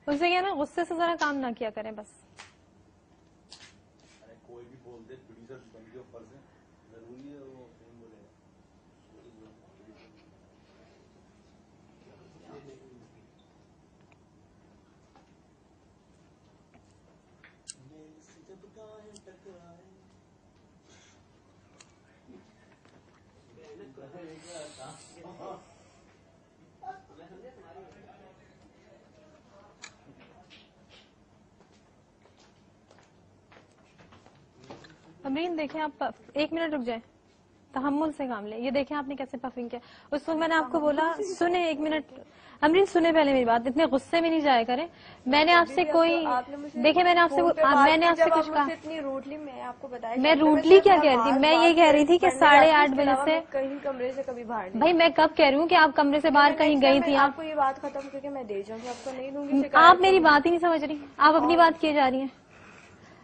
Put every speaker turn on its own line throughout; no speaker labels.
اسے کیا نا غصے سے ذرا کام نہ کیا کریں بس.
کوئی بھی بول دے پروڈیوسر بن کے اوپر سے ضروری ہے وہ بولے
امرین دیکھیں آپ 1 منٹ رک جائیں, تحمل سے کام لیں. یہ دیکھیں آپ نے کیسے پفنگ کیا. اس وقت میں نے آپ کو بولا سنیں 1 منٹ امرین سنیں پہلے میری بات, اتنے غصے میں نہیں جایا کریں. میں نے آپ سے کوئی دیکھیں میں نے آپ سے کچھ کہا,
اتنی روڈلی میں آپ کو بتایا
میں روڈلی کیا کہہ رہی تھی, میں یہ کہہ رہی تھی کہ 8:30 بجے سے
کہیں کمرے سے کبھی باہر نہیں.
بھائی میں کب کہہ رہی ہوں کہ آپ کمرے سے باہر کہیں گئی تھی.
آپ کو یہ بات ختم کر کے میں دے جاؤں گی, آپ کو نہیں دوں گی.
آپ میری بات ہی نہیں سمجھ رہی, آپ اپنی بات کیے جا رہی ہیں.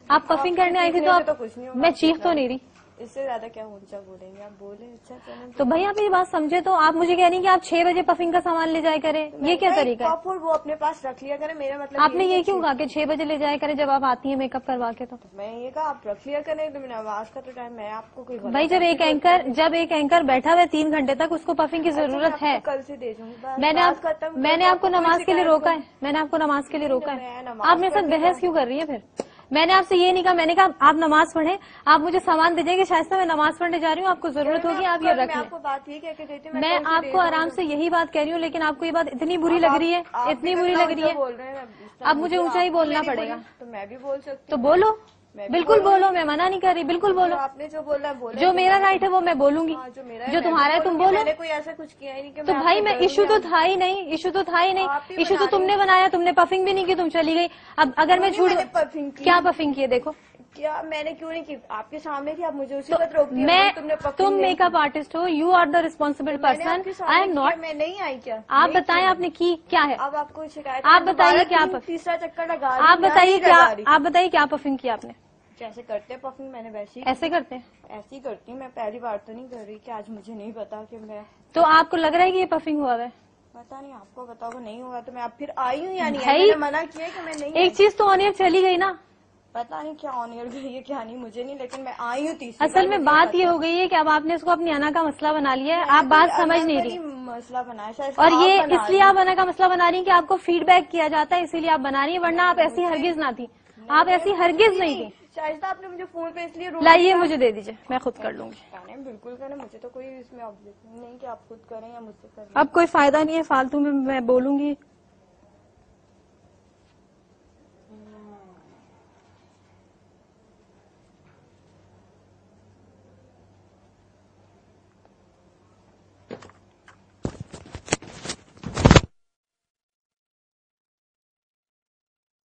آپ پفنگ کرنے آئی تھی تو میں چیخ تو نہیں رہی.
اس سے زیادہ کیا اونچا بولیں گے, آپ بولیں اچھا چلیں.
تو بھائی آپ میری بات سمجھے, تو آپ مجھے کہہ رہی ہیں کہ آپ 6 بجے پفنگ کا سامان لے جایا کریں, یہ کیا طریقہ ہے؟
کپ اور وہ اپنے پاس رکھ لیا کریں. میرا مطلب
آپ نے یہ کیوں کہا کہ 6 بجے لے جایا کریں جب آپ آتی ہیں میک اپ کروا کے؟ تو
میں یہ کہا آپ رکھ لیا کریں. تو میں نے آواز کا تو ٹائم میں آپ کو کوئی
بھائی جب ایک اینکر بیٹھا ہوا ہے 3 گھنٹے تک, اس کو پفنگ کی ضرورت ہے.
کل سے دے جاؤں گی.
میں نے آپ کو نماز کے لیے روکا ہے, میں نے آپ کو نماز کے لیے روکا ہے. آپ میرے ساتھ بحث کیوں کر رہی ہیں پھر؟ میں نے آپ سے یہ نہیں کہا, میں نے کہا آپ نماز پڑھیں, آپ مجھے سامان دیجیے کہ شائستہ میں نماز پڑھنے جا رہی ہوں, آپ کو ضرورت ہوگی آپ یہ رکھ لیں. میں آپ کو آرام سے یہی بات کہہ رہی ہوں, لیکن آپ کو یہ بات اتنی بری لگ رہی ہے, اتنی بری لگ رہی ہے. اب مجھے اونچا ہی بولنا پڑے گا.
تو میں بھی بول سکتی
تو بولو, بالکل بولو, میں منع نہیں کر رہی, بالکل بولو.
آپ نے جو بولا بولا,
جو میرا رائٹ ہے وہ میں بولوں گی, جو تمہارا ہے تم بولو.
میں نے کوئی ایسا کچھ کیا ہی نہیں کہ
تو بھائی میں ایشو تو تھا ہی نہیں, ایشو تو تھا ہی نہیں. ایشو تو تم نے بنایا, تم نے پفنگ بھی نہیں کی, تم چلی گئی. اب اگر میں کیا پفنگ کی ہے دیکھو,
کیا میں نے کیوں نہیں کی, آپ کے سامنے تھی, آپ مجھے اسی وقت روک دیا.
تم میک اپ آرٹسٹ ہو, you are the responsible person, I am not.
میں نہیں آئی کیا,
آپ بتائیں آپ نے کی کیا ہے.
اب آپ کو شکایت,
آپ بتائیے کیا,
تیسرا چکر لگا,
آپ بتائیے کیا پفنگ کی آپ نے.
جیسے کرتے ہیں پفنگ, میں نے ویسے
ایسے کرتے ہیں,
ایسے ہی کرتی ہوں. میں پہلی بار تو نہیں کر رہی کہ آج مجھے نہیں پتا کہ میں.
تو آپ کو لگ رہا ہے کہ یہ پفنگ ہوا ہے؟
پتا نہیں, آپ کو بتاؤ نہیں ہوگا تو میں اب پھر آئی ہوں یا نہیں آئی. میں نے منع کیا کہ میں نہیں.
ایک چیز تو آنیئر چلی گئی نا,
پتا نہیں کیا آنیئر گئی ہے کیا نہیں, مجھے نہیں, لیکن میں آئی ہوں.
اصل میں بات یہ ہو گئی ہے کہ اب آپ نے اس کو اپنی انا کا مسئلہ بنا لیا ہے, آپ بات سمجھ نہیں رہی.
مسئلہ بنایا
اور یہ اس لیے آپ انا کا مسئلہ بنا رہی ہیں کہ آپ کو فیڈ بیک کیا جاتا ہے, اسی لیے آپ بنا رہی ہیں, ورنہ آپ ایسی ہرگز نہ تھی, آپ ایسی ہرگز نہیں تھی.
شائستہ آپ نے مجھے فون پہ اس لیے
لائیے, مجھے دے دیجیے, میں خود کر لوں گی.
بالکل کریں, مجھے تو کوئی اس میں آبجیکشن نہیں کہ آپ خود کریں یا مجھ سے کریں.
اب کوئی فائدہ نہیں ہے فالتو میں بولوں گی.